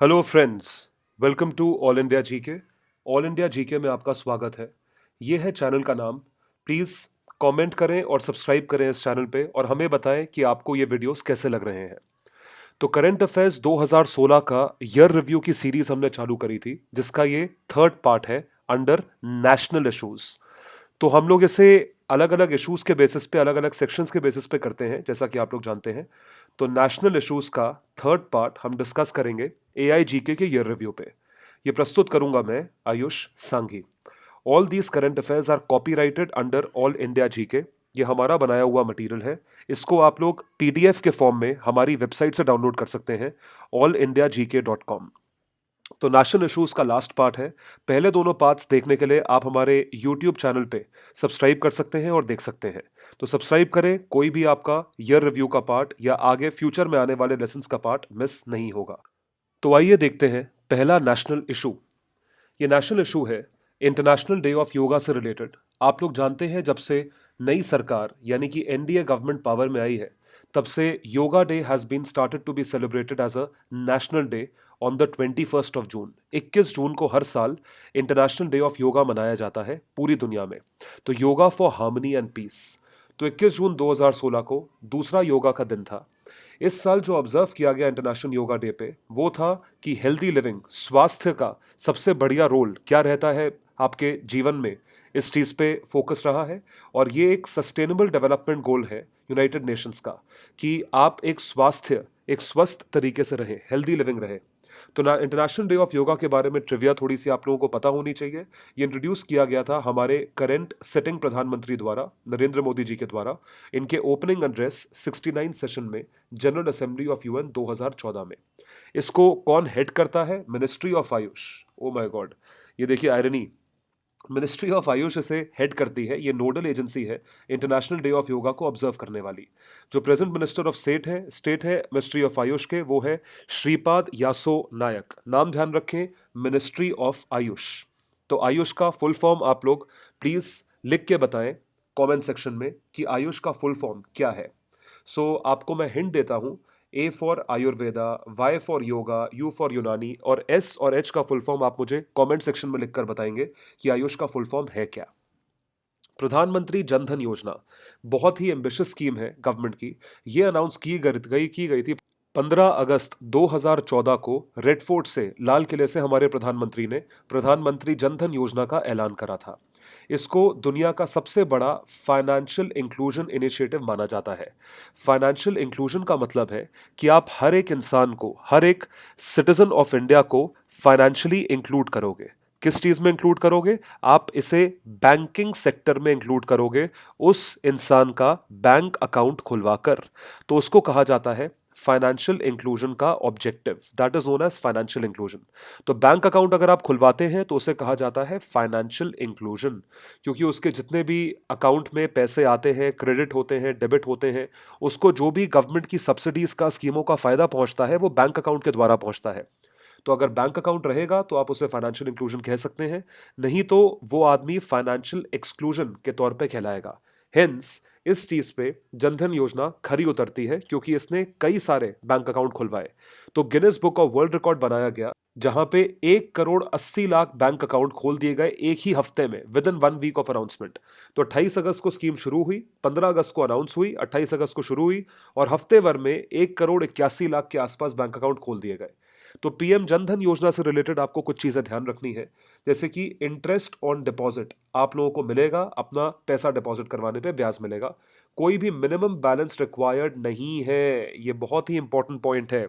Hello friends, welcome to all India GK. All India GK में आपका स्वागत है। ये है चैनल का नाम। प्लीज़ कमेंट करें और सब्सक्राइब करें इस चैनल पे और हमें बताएं कि आपको ये वीडियोस कैसे लग रहे हैं। तो करंट अफेयर्स 2016 का ईयर रिव्यू की सीरीज हमने चालू करी थी, जिसका ये थर्ड पार्ट है अंडर नेशनल इश्यूज। तो हम लोग इसे अलग अलग इश्यूज के बेसिस पे, अलग अलग सेक्शंस के बेसिस पे करते हैं, जैसा कि आप लोग जानते हैं। तो नेशनल इश्यूज का थर्ड पार्ट हम डिस्कस करेंगे एआईजीके के ईयर रिव्यू पे। ये प्रस्तुत करूंगा मैं, Ayush Sanghi. All these current affairs are copyrighted under all India GK. ये हमारा बनाया हुआ मटेरियल है। इसको आप लोग पीडीएफ के फॉर्म में हमारी वेबसाइट से डाउनलोड कर सकते हैं, allindiagk.com। तो नेशनल इश्यूज का लास्ट पार्ट है। पहले दोनों पार्ट्स देखने के लिए आप हमारे यूट्यूब चैनल पे सब्सक्राइब कर सकते हैं और देख सकते हैं। तो सब्सक्राइब करें, कोई भी आपका ईयर रिव्यू का पार्ट या आगे फ्यूचर में आने वाले लेसन्स का पार्ट मिस नहीं होगा। तो आइए देखते हैं पहला नेशनल इशू। ये नेशनल इशू है इंटरनेशनल डे ऑफ योगा से रिलेटेड। आप लोग जानते हैं, जब से नई सरकार यानी कि एनडीए गवर्नमेंट पावर में आई है, तब से yoga day has been started to be celebrated as a national day on the 21 June. 21 जून को हर साल इंटरनेशनल डे ऑफ योगा मनाया जाता है पूरी दुनिया में। तो yoga for harmony and peace. तो 21 जून 2016 को दूसरा योगा का दिन था। इस साल जो ऑब्जर्व किया गया इंटरनेशनल योगा डे पे, वो था कि हेल्दी लिविंग, स्वास्थ्य का सबसे बढ़िया रोल क्या रहता है आपके जीवन में, इस चीज़ पे फोकस रहा है। और ये एक सस्टेनेबल डेवलपमेंट गोल है यूनाइटेड नेशंस का, कि आप एक स्वस्थ तरीके से रहें, हेल्दी लिविंग रहे। तो ना इंटरनेशनल डे ऑफ योगा के बारे में ट्रिविया थोड़ी सी आप लोगों को पता होनी चाहिए। ये इंट्रोड्यूस किया गया था हमारे करंट सिटिंग प्रधानमंत्री द्वारा, नरेंद्र मोदी जी के द्वारा, इनके ओपनिंग एड्रेस 69 सेशन में जनरल असेंबली ऑफ यूएन 2014 में। इसको कौन हेड करता है? Ministry of Ayush. Oh my God, ये देखिए आयरनी, मिनिस्ट्री ऑफ आयुष इसे हेड करती है। ये नोडल एजेंसी है इंटरनेशनल डे ऑफ योगा को ऑब्जर्व करने वाली। जो प्रेजेंट मिनिस्टर ऑफ स्टेट है मिनिस्ट्री ऑफ आयुष के, वो है श्रीपाद यासो नायक। नाम ध्यान रखें, मिनिस्ट्री ऑफ आयुष। तो आयुष का फुल फॉर्म आप लोग प्लीज लिख के बताएं कमेंट सेक्शन में कि आयुष का फुल फॉर्म क्या है। सो आपको मैं हिंट देता हूं, A for Ayurveda, Y for yoga, U for Unani और एस और एच का फुल फॉर्म आप मुझे कमेंट सेक्शन में लिखकर बताएंगे कि आयुष का फुल फॉर्म है क्या। प्रधानमंत्री जन धन योजना बहुत ही एम्बिशियस स्कीम है गवर्नमेंट की। ये अनाउंस की गई थी 15 अगस्त 2014 को रेड फोर्ट से, लाल किले से हमारे प्रधानमंत्री ने प्रधानमंत्री जन धन योजना का ऐलान करा था। इसको दुनिया का सबसे बड़ा फाइनेंशियल इंक्लूजन इनिशिएटिव माना जाता है। फाइनेंशियल इंक्लूजन का मतलब है कि आप हर एक इंसान को, हर एक सिटीजन ऑफ इंडिया को फाइनेंशियली इंक्लूड करोगे। किस चीज में इंक्लूड करोगे? आप इसे बैंकिंग सेक्टर में इंक्लूड करोगे, उस इंसान का बैंक अकाउंट खुलवाकर। तो उसको कहा जाता है फाइनेंशियल इंक्लूजन का objective, that is known as financial inclusion. तो बैंक अकाउंट अगर आप खुलवाते हैं तो उसे कहा जाता है फाइनेंशियल इंक्लूजन, क्योंकि उसके जितने भी अकाउंट में पैसे आते हैं, क्रेडिट होते हैं, डेबिट होते हैं, उसको जो भी गवर्नमेंट की सब्सिडीज का, स्कीमों का फायदा पहुंचता है, वो बैंक अकाउंट के द्वारा पहुंचता है। तो अगर बैंक अकाउंट रहेगा तो आप उसे फाइनेंशियल इंक्लूजन कह सकते हैं, नहीं तो वो आदमी फाइनेंशियल एक्सक्लूजन के तौर पे कहलाएगा। हेंस इस चीज पे जनधन योजना खरी उतरती है, क्योंकि इसने कई सारे बैंक अकाउंट खुलवाए। तो Guinness book of world record बनाया गया, जहां पे 1 करोड़ 80 लाख बैंक अकाउंट खोल दिए गए एक ही हफ्ते में, within 1 week of announcement. तो 28 अगस्त को स्कीम शुरू हुई, 15 अगस्त को अनाउंस हुई, 28 अगस्त को शुरू हुई, और हफ्ते भर में 1 करोड़ 81 लाख के आसपास बैंक अकाउंट खोल दिए गए। तो पीएम जनधन योजना से रिलेटेड आपको कुछ चीजें ध्यान रखनी है, जैसे कि इंटरेस्ट ऑन डिपॉजिट आप लोगों को मिलेगा, अपना पैसा डिपॉजिट करवाने पे ब्याज मिलेगा। कोई भी मिनिमम बैलेंस रिक्वायर्ड नहीं है, ये बहुत ही इंपॉर्टेंट पॉइंट है।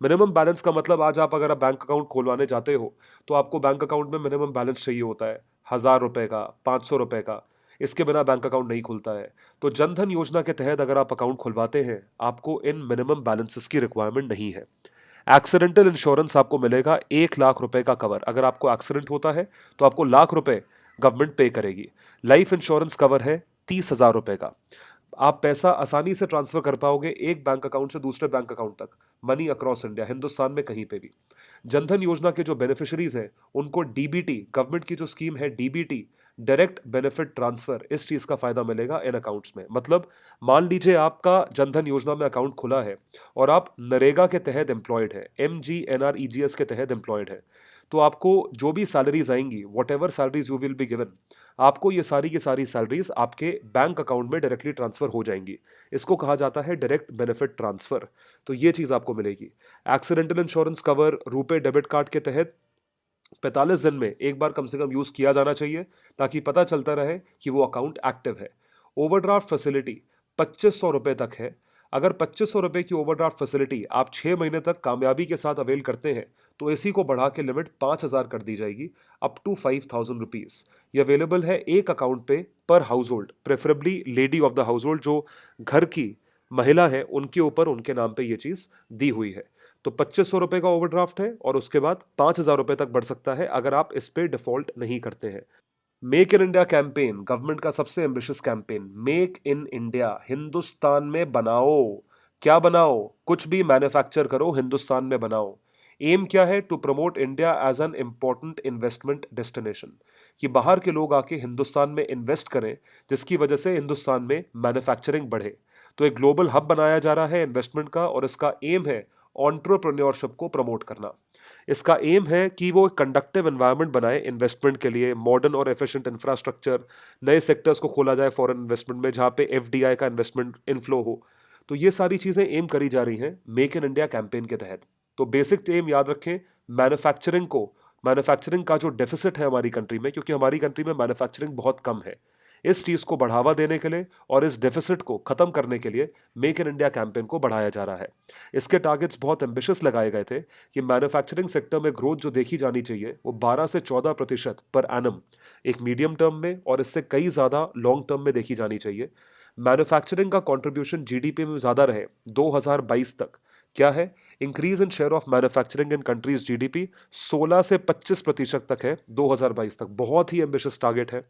मिनिमम बैलेंस का मतलब, आज आप अगर आप बैंक अकाउंट खोलवाने जाते हो तो आपको बैंक अकाउंट में मिनिमम बैलेंस चाहिए होता है, 1,000 रुपए का, 500 रुपए का। इसके बिना बैंक अकाउंट नहीं खुलता है। तो जनधन योजना के तहत अगर आप अकाउंट खुलवाते हैं, आपको इन मिनिमम बैलेंसेस की रिक्वायरमेंट नहीं है। एक्सीडेंटल इंश्योरेंस आपको मिलेगा 1 लाख रुपए का कवर। अगर आपको एक्सीडेंट होता है तो आपको लाख रुपए गवर्नमेंट पे करेगी। लाइफ इंश्योरेंस कवर है 30,000 रुपए का। आप पैसा आसानी से ट्रांसफर कर पाओगे एक बैंक अकाउंट से दूसरे बैंक अकाउंट तक, मनी अक्रॉस इंडिया, हिंदुस्तान में कहीं पे भी। जनधन योजना के जो बेनिफिशरीज हैं उनको डीबीटी, गवर्नमेंट की जो स्कीम है डीबीटी, डायरेक्ट बेनिफिट ट्रांसफर, इस चीज़ का फायदा मिलेगा इन अकाउंट्स में। मतलब मान लीजिए आपका जनधन योजना में अकाउंट खुला है और आप नरेगा के तहत एम्प्लॉयड है, MGNREGS के तहत एम्प्लॉयड है, तो आपको जो भी सैलरीज आएंगी, what ever salaries you will be given, आपको ये सारी की सारी सैलरीज आपके बैंक अकाउंट में डायरेक्टली ट्रांसफर हो जाएंगी। इसको कहा जाता है डायरेक्ट बेनिफिट ट्रांसफर। तो ये चीज़ आपको मिलेगी। Accidental insurance cover RuPay debit card के तहत 45 दिन में एक बार कम से कम यूज़ किया जाना चाहिए, ताकि पता चलता रहे कि वो अकाउंट एक्टिव है। ओवरड्राफ्ट फैसिलिटी 2500 रुपये तक है। अगर 2500 रुपये की ओवरड्राफ्ट फैसिलिटी आप 6 महीने तक कामयाबी के साथ अवेल करते हैं, तो इसी को बढ़ा के लिमिट 5000 कर दी जाएगी, अप टू 5000 रुपीज़। ये अवेलेबल है एक अकाउंट पे पर house hold, preferably lady of the house hold, जो घर की महिला है, उनके ऊपर उनके नाम पे ये चीज़ दी हुई है। तो 2500 रुपये का ओवरड्राफ्ट है और उसके बाद 5000 रुपये तक बढ़ सकता है अगर आप इस पे डिफॉल्ट नहीं करते हैं। Make in India campaign, government का सबसे ambitious campaign. Make in India, Hindustan में बनाओ। क्या बनाओ? कुछ भी मैन्युफैक्चर करो, हिंदुस्तान में बनाओ। एम क्या है? To promote India as an important investment destination, कि बाहर के लोग आके हिंदुस्तान में इन्वेस्ट करें, जिसकी वजह से हिंदुस्तान में मैन्युफैक्चरिंग बढ़े। तो एक ग्लोबल हब बनाया जा रहा है इन्वेस्टमेंट का, और इसका एम है एंटरप्रेन्योरशिप को प्रमोट करना। इसका एम है कि वो कंडक्टिव एनवायरनमेंट बनाए इन्वेस्टमेंट के लिए, मॉडर्न और एफिशिएंट इंफ्रास्ट्रक्चर, नए सेक्टर्स को खोला जाए फॉरेन इन्वेस्टमेंट में, जहाँ पे FDI का इन्वेस्टमेंट इनफ्लो हो। तो ये सारी चीज़ें एम करी जा रही हैं मेक इन इंडिया कैंपेन के तहत। तो बेसिक एम याद रखें, मैन्युफैक्चरिंग का जो डेफिसिट है हमारी कंट्री में, क्योंकि हमारी कंट्री में मैन्युफैक्चरिंग बहुत कम है, इस चीज़ को बढ़ावा देने के लिए और इस डेफिसिट को खत्म करने के लिए मेक इन इंडिया कैंपेन को बढ़ाया जा रहा है। इसके टारगेट्स बहुत एम्बिशियस लगाए गए थे कि मैन्युफैक्चरिंग सेक्टर में ग्रोथ जो देखी जानी चाहिए वो 12 से 14% पर एनम एक मीडियम टर्म में, और इससे कई ज़्यादा लॉन्ग टर्म में देखी जानी चाहिए। मैन्युफैक्चरिंग का कंट्रीब्यूशन GDP में ज़्यादा रहे 2022 तक। क्या है? Increase in share of manufacturing in countries GDP 16 से 25% तक है 2022 तक। बहुत ही एम्बिशियस टारगेट है,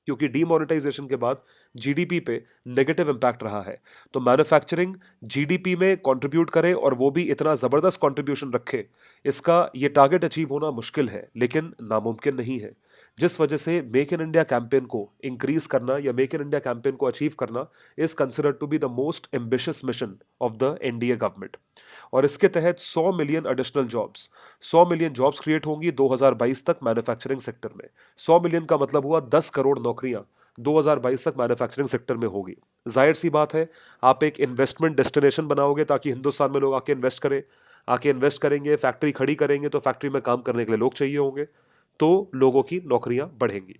क्योंकि डीमोनेटाइजेशन के बाद GDP पे नेगेटिव इंपैक्ट रहा है। तो मैन्युफैक्चरिंग GDP में कंट्रीब्यूट करे और वो भी इतना ज़बरदस्त कंट्रीब्यूशन रखे, इसका ये टारगेट अचीव होना मुश्किल है, लेकिन नामुमकिन नहीं है। जिस वजह से मेक इन इंडिया कैंपेन को इंक्रीज करना या मेक इन इंडिया कैंपेन को अचीव करना is considered to be the most ambitious mission of the NDA government. और इसके तहत 100 million additional jobs, 100 million jobs create होंगी 2022 तक मैन्युफैक्चरिंग सेक्टर में। 100 मिलियन का मतलब हुआ 10 करोड़ नौकरियां 2022 तक मैन्युफैक्चरिंग सेक्टर में होगी। जाहिर सी बात है, आप एक इन्वेस्टमेंट डेस्टिनेशन बनाओगे ताकि हिंदुस्तान में लोग आके इन्वेस्ट करें, आके इन्वेस्ट करेंगे, फैक्ट्री खड़ी करेंगे, तो फैक्ट्री में काम करने के लिए लोग चाहिए होंगे, तो लोगों की नौकरियां बढ़ेंगी।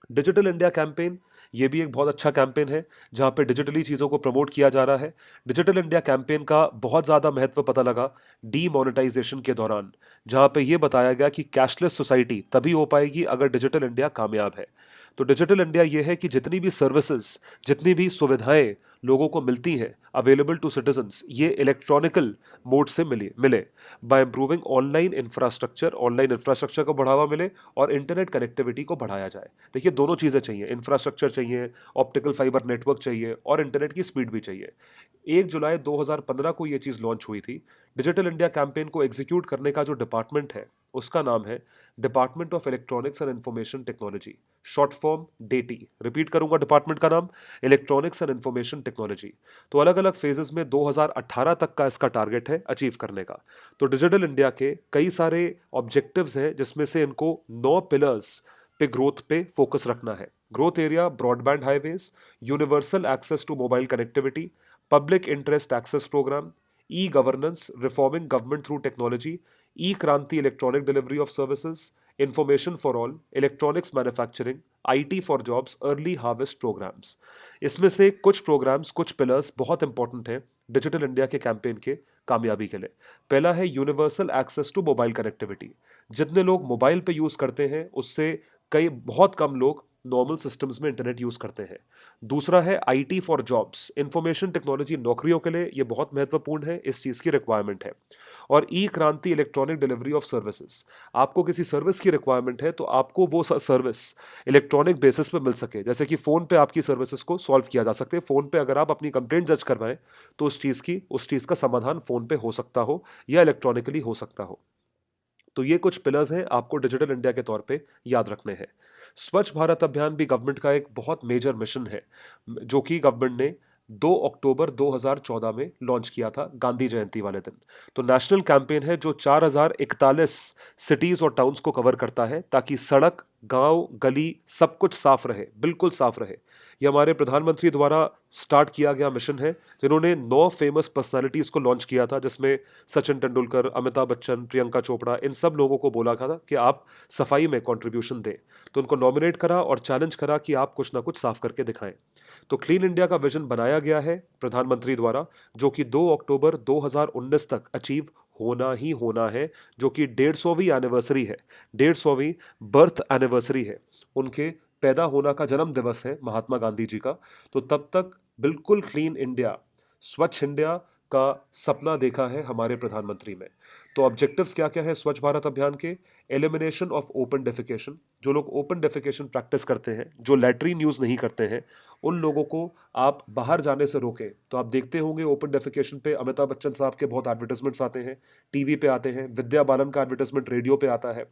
डिजिटल इंडिया कैंपेन, ये भी एक बहुत अच्छा कैंपेन है जहाँ पे डिजिटली चीज़ों को प्रमोट किया जा रहा है। डिजिटल इंडिया कैंपेन का बहुत ज़्यादा महत्व पता लगा डीमोनेटाइजेशन के दौरान, जहाँ पे ये बताया गया कि कैशलेस सोसाइटी तभी हो पाएगी अगर डिजिटल इंडिया कामयाब है। तो डिजिटल इंडिया ये है कि जितनी भी सर्विसेज, जितनी भी सुविधाएं लोगों को मिलती हैं अवेलेबल टू सिटीजन्स, ये इलेक्ट्रॉनिकल मोड से मिले बाय इम्प्रूविंग ऑनलाइन इंफ्रास्ट्रक्चर को बढ़ावा मिले और इंटरनेट कनेक्टिविटी को बढ़ाया जाए। देखिए, दोनों चीज़ें चाहिए, इंफ्रास्ट्रक्चर चाहिए, ऑप्टिकल फाइबर नेटवर्क चाहिए, और इंटरनेट की स्पीड भी चाहिए। 1 जुलाई 2015 को ये चीज़ लॉन्च हुई थी। डिजिटल इंडिया कैंपेन को एग्जीक्यूट करने का जो डिपार्टमेंट है उसका नाम है department of electronics and information technology, short form deity. Repeat करूंगा डिपार्टमेंट का नाम, इलेक्ट्रॉनिक्स एंड इंफॉर्मेशन टेक्नोलॉजी। तो अलग अलग फेजेस में 2018 तक का इसका टारगेट है अचीव करने का। तो डिजिटल इंडिया के कई सारे ऑब्जेक्टिव्स हैं, जिसमें से इनको 9 पिलर्स पे ग्रोथ पे फोकस रखना है। Growth area, broadband highways, universal access to mobile connectivity, public interest access program, e governance, reforming government through technology, e Kranti electronic delivery of services, information for all, electronics manufacturing, IT for jobs, early harvest programs. इसमें से कुछ programmes, कुछ pillars बहुत important हैं digital India के campaign के कामयाबी के लिए। पहला है universal access to mobile connectivity. जितने लोग मोबाइल पे यूज़ करते हैं उससे बहुत कम लोग नॉर्मल सिस्टम्स में इंटरनेट यूज़ करते हैं। दूसरा है IT for jobs, information technology नौकरियों के लिए ये बहुत महत्वपूर्ण है, इस चीज़ की रिक्वायरमेंट है। और ई Kranti electronic delivery of services, आपको किसी सर्विस की रिक्वायरमेंट है तो आपको वो सर्विस इलेक्ट्रॉनिक बेसिस पे मिल सके। जैसे कि फ़ोन पे आपकी सर्विसेज को सॉल्व किया जा सकते हैं, फ़ोन पे अगर आप अपनी कंप्लेंट दर्ज करवाएं तो उस चीज़ का समाधान फ़ोन पे हो सकता हो या इलेक्ट्रॉनिकली हो सकता हो। तो ये कुछ पिलर्स हैं आपको डिजिटल इंडिया के तौर पे याद रखने हैं। स्वच्छ भारत अभियान भी गवर्नमेंट का एक बहुत मेजर मिशन है, जो कि गवर्नमेंट ने 2 अक्टूबर 2014 में लॉन्च किया था, गांधी जयंती वाले दिन। तो नेशनल कैंपेन है जो 4041 सिटीज और टाउन्स को कवर करता है, ताकि सड़क, गांव, गली सब कुछ साफ रहे, बिल्कुल साफ रहे। ये हमारे प्रधानमंत्री द्वारा स्टार्ट किया गया मिशन है, जिन्होंने 9 फेमस पर्सनालिटीज को लॉन्च किया था, जिसमें सचिन तेंदुलकर, अमिताभ बच्चन, प्रियंका चोपड़ा, इन सब लोगों को बोला था कि आप सफाई में कंट्रीब्यूशन दें। तो उनको नॉमिनेट करा और चैलेंज करा कि आप कुछ ना कुछ साफ करके दिखाएं। तो क्लीन इंडिया का विजन बनाया गया है प्रधानमंत्री द्वारा, जो कि 2 अक्टूबर 2019 तक अचीव होना ही होना है, जो कि 150वीं एनिवर्सरी है, 150वीं बर्थ एनिवर्सरी है, उनके पैदा होना का जन्म दिवस है महात्मा गांधी जी का। तो तब तक बिल्कुल क्लीन इंडिया, स्वच्छ इंडिया का सपना देखा है हमारे प्रधानमंत्री में। तो ऑब्जेक्टिव्स क्या क्या है स्वच्छ भारत अभियान के? एलिमिनेशन ऑफ ओपन डेफिकेशन, जो लोग ओपन डेफिकेशन प्रैक्टिस करते हैं, जो लैट्रिन यूज नहीं करते हैं, उन लोगों को आप बाहर जाने से रोकें। तो आप देखते होंगे ओपन डेफिकेशन पे अमिताभ बच्चन साहब के बहुत एडवर्टाइजमेंट्स आते हैं, टीवी पे आते हैं, विद्या बालन का एडवर्टाइजमेंट रेडियो पे आता है।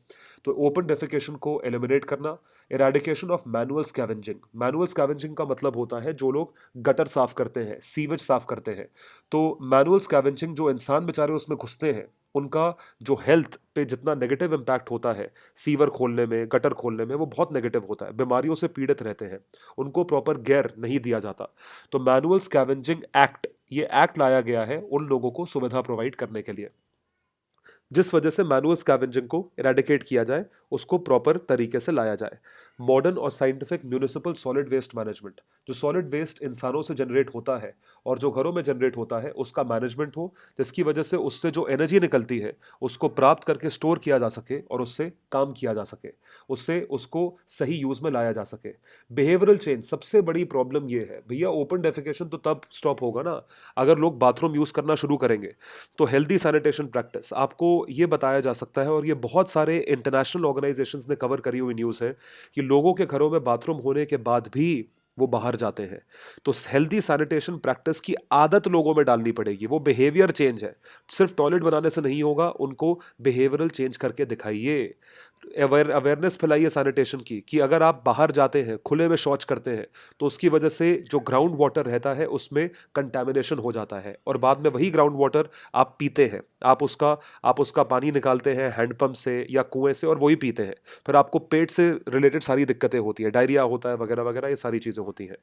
तो ओपन डेफिकेशन को एलिमिनेट करना। Eradication of manual scavenging, manual scavenging का मतलब होता है जो लोग गटर साफ करते हैं, सीवेज साफ करते हैं। तो मैनुअल स्कैवेंजिंग, जो इंसान बेचारे उसमें घुसते हैं, उनका जो हेल्थ पे जितना नेगेटिव इंपैक्ट होता है सीवर खोलने में, गटर खोलने में, वो बहुत नेगेटिव होता है, बीमारियों से पीड़ित रहते हैं, उनको प्रॉपर केयर नहीं दिया जाता। तो मैनुअल स्कैवेंजिंग एक्ट, ये एक्ट लाया गया है उन लोगों को सुविधा प्रोवाइड करने के लिए, जिस वजह से मैनुअल स्कैवेंजिंग को इरेडिकेट किया जाए, उसको प्रॉपर तरीके से लाया जाए। मॉडर्न और scientific municipal solid waste management, जो सॉलिड वेस्ट इंसानों से जनरेट होता है और जो घरों में जनरेट होता है, उसका मैनेजमेंट हो, जिसकी वजह से उससे जो एनर्जी निकलती है उसको प्राप्त करके स्टोर किया जा सके और उससे काम किया जा सके, उससे उसको सही यूज में लाया जा सके। बिहेवियरल चेंज, सबसे बड़ी प्रॉब्लम ये है भैया, ओपन डेफिकेशन तो तब स्टॉप होगा ना अगर लोग बाथरूम यूज करना शुरू करेंगे। तो हेल्दी सैनिटेशन प्रैक्टिस आपको ये बताया जा सकता है, और ये बहुत सारे इंटरनेशनल ऑर्गेनाइजेशंस ने कवर करी हुई न्यूज़ है कि लोगों के घरों में बाथरूम होने के बाद भी वो बाहर जाते हैं। तो हेल्दी सैनिटेशन प्रैक्टिस की आदत लोगों में डालनी पड़ेगी, वो बिहेवियर चेंज है, सिर्फ टॉयलेट बनाने से नहीं होगा, उनको बिहेवियरल चेंज करके दिखाइए। अवेयरनेस फैलाइए सैनिटेशन की, कि अगर आप बाहर जाते हैं, खुले में शौच करते हैं, तो उसकी वजह से जो ग्राउंड वाटर रहता है उसमें कंटेमिनेशन हो जाता है, और बाद में वही ग्राउंड वाटर आप पीते हैं, आप उसका पानी निकालते हैं हैंडपंप से या कुएं से और वही पीते हैं, फिर आपको पेट से रिलेटेड सारी दिक्कतें होती है, डायरिया होता है वगैरह वगैरह, ये सारी चीज़ें होती हैं।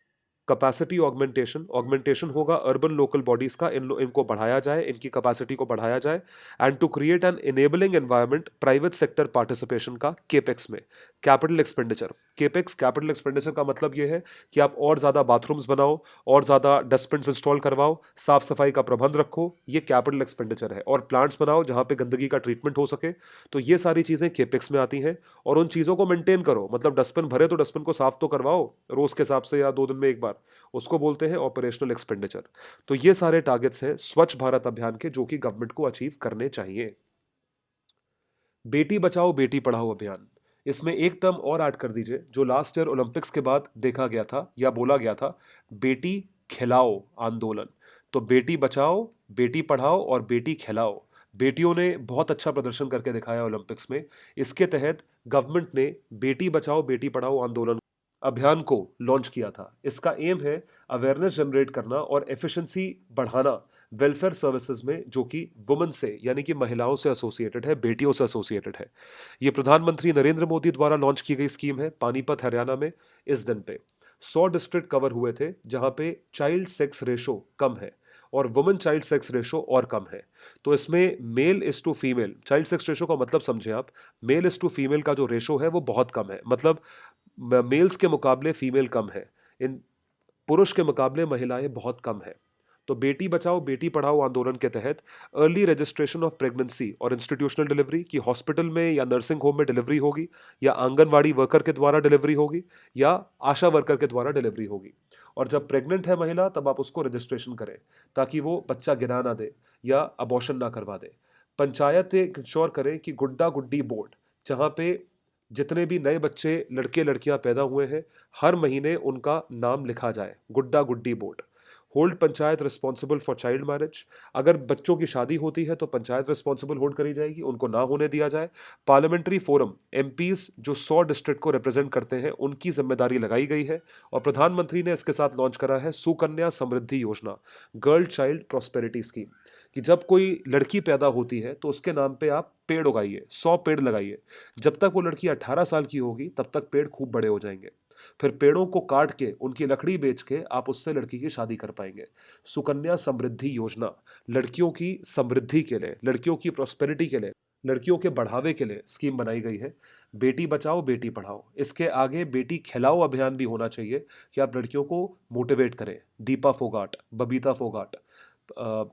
कैपेसिटी ऑगमेंटेशन, ऑगमेंटेशन होगा अर्बन लोकल बॉडीज का, इनको बढ़ाया जाए, इनकी कैपेसिटी को बढ़ाया जाए। And to create an enabling environment private sector participation का केपेक्स में। Capital expenditure, capex capital expenditure का मतलब ये है कि आप और ज़्यादा बाथरूम्स बनाओ, और ज़्यादा डस्टबिन इंस्टॉल करवाओ, साफ सफाई का प्रबंध रखो, ये कैपिटल एक्सपेंडिचर है। और प्लांट्स बनाओ जहाँ पे गंदगी का ट्रीटमेंट हो सके, तो ये सारी चीज़ें केपेक्स में आती हैं। और उन चीज़ों को मेंटेन करो, मतलब डस्टबिन भरे तो डस्टबिन को साफ तो करवाओ रोज़ के हिसाब से या 2 दिन में एक बार, उसको बोलते हैं ऑपरेशनल एक्सपेंडिचर। तो ये सारे टारगेट्स हैं स्वच्छ भारत अभियान के, जो कि गवर्नमेंट को अचीव करने चाहिए। बेटी बचाओ बेटी पढ़ाओ अभियान, इसमें एक टर्म और ऐड कर दीजिए जो लास्ट ईयर ओलंपिक्स के बाद देखा गया था या बोला गया था, बेटी खिलाओ आंदोलन। तो बेटी बचाओ, बेटी पढ़ाओ और बेटी खिलाओ, बेटियों ने बहुत अच्छा प्रदर्शन करके दिखाया ओलंपिक्स में। इसके तहत गवर्नमेंट ने बेटी बचाओ बेटी पढ़ाओ आंदोलन अभियान को लॉन्च किया था। इसका एम है अवेयरनेस जनरेट करना और एफिशिएंसी बढ़ाना वेलफेयर सर्विसेज में, जो कि वुमेन से यानी कि महिलाओं से एसोसिएटेड है, बेटियों से एसोसिएटेड है। ये प्रधानमंत्री नरेंद्र मोदी द्वारा लॉन्च की गई स्कीम है। पानीपत हरियाणा में इस दिन पे 100 डिस्ट्रिक्ट कवर हुए थे जहां पे चाइल्ड सेक्स रेशो कम है और वुमेन चाइल्ड सेक्स रेशो और कम है। तो इसमें male is to female, child sex ratio का मतलब समझे आप, मेल इज टू फीमेल का जो रेशो है वो बहुत कम है, मतलब मेल्स के मुकाबले फीमेल कम है, इन पुरुष के मुकाबले महिलाएं बहुत कम है। तो बेटी बचाओ बेटी पढ़ाओ आंदोलन के तहत अर्ली रजिस्ट्रेशन ऑफ प्रेगनेंसी और इंस्टीट्यूशनल डिलीवरी, की हॉस्पिटल में या नर्सिंग होम में डिलीवरी होगी, या आंगनवाड़ी वर्कर के द्वारा डिलीवरी होगी, या आशा वर्कर के द्वारा डिलीवरी होगी। और जब प्रेग्नेंट है महिला तब आप उसको रजिस्ट्रेशन करें, ताकि वो बच्चा गिरा ना दे या अबॉर्शन ना करवा दे। पंचायत इंश्योर करें कि गुड्डा गुड्डी बोर्ड, जहाँ पे जितने भी नए बच्चे लड़के लड़कियां पैदा हुए हैं, हर महीने उनका नाम लिखा जाए, Gudda Guddi board. Hold panchayat responsible for child marriage, अगर बच्चों की शादी होती है तो पंचायत रिस्पॉन्सिबल होल्ड करी जाएगी, उनको ना होने दिया जाए। पार्लियामेंट्री फोरम, एमपीज जो 100 डिस्ट्रिक्ट को रिप्रेजेंट करते हैं उनकी जिम्मेदारी लगाई गई है। और प्रधानमंत्री ने इसके साथ लॉन्च करा है सुकन्या समृद्धि योजना, गर्ल चाइल्ड प्रॉस्पेरिटी स्कीम, कि जब कोई लड़की पैदा होती है तो उसके नाम पे आप पेड़ उगाइए, 100 पेड़ लगाइए। जब तक वो लड़की 18 साल की होगी तब तक पेड़ खूब बड़े हो जाएंगे, फिर पेड़ों को काट के उनकी लकड़ी बेच के आप उससे लड़की की शादी कर पाएंगे। सुकन्या समृद्धि योजना लड़कियों की समृद्धि के लिए, लड़कियों की प्रॉस्पेरिटी के लिए, लड़कियों के बढ़ावे के लिए स्कीम बनाई गई है। बेटी बचाओ बेटी पढ़ाओ, इसके आगे बेटी खिलाओ अभियान भी होना चाहिए कि आप लड़कियों को मोटिवेट करें। दीपा फोगाट, बबीता फोगाट,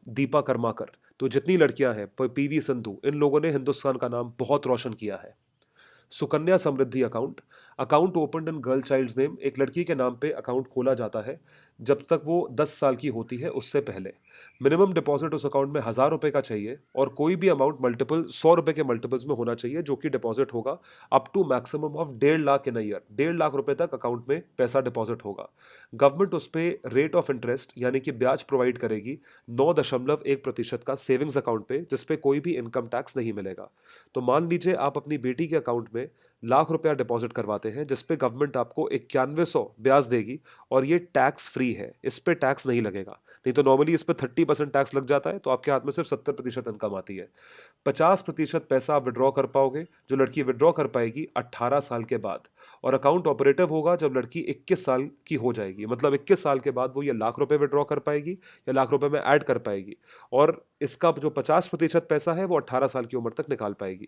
दीपा कर्माकर, तो जितनी लड़कियां हैं, पीवी संधू, इन लोगों ने हिंदुस्तान का नाम बहुत रोशन किया है। Sukanya Samriddhi account, account opened in girl child's name, एक लड़की के नाम पे अकाउंट खोला जाता है जब तक वो 10 साल की होती है उससे पहले। मिनिमम डिपॉजिट उस अकाउंट में 1000 रुपये का चाहिए और कोई भी अमाउंट मल्टीपल 100 रुपये के मल्टीपल्स में होना चाहिए जो कि डिपॉजिट होगा up to maximum of 1.5 lakh in a year. 1.5 lakh रुपए तक अकाउंट में पैसा डिपॉजिट होगा। गवर्नमेंट उस पर रेट ऑफ इंटरेस्ट यानी कि ब्याज प्रोवाइड करेगी 9.1% का सेविंग्स अकाउंट पे, जिसपे कोई भी इनकम टैक्स नहीं मिलेगा। तो मान लीजिए आप अपनी बेटी के अकाउंट में लाख रुपया डिपॉजिट करवाते हैं जिसपे गवर्नमेंट आपको 9100 ब्याज देगी और ये टैक्स फ्री है, इस पे टैक्स नहीं लगेगा। नहीं तो नॉर्मली इस पे 30% टैक्स लग जाता है, तो आपके हाथ में सिर्फ 70% इनकम आती है। 50% पैसा आप विड्रॉ कर पाओगे, जो लड़की विड्रॉ कर पाएगी 18 साल के बाद। और अकाउंट ऑपरेटिव होगा जब लड़की 21 साल की हो जाएगी, मतलब 21 साल के बाद वो ये लाख रुपए विड्रॉ कर पाएगी या लाख रुपए में ऐड कर पाएगी। और इसका जो 50% पैसा है वो 18 साल की उम्र तक निकाल पाएगी।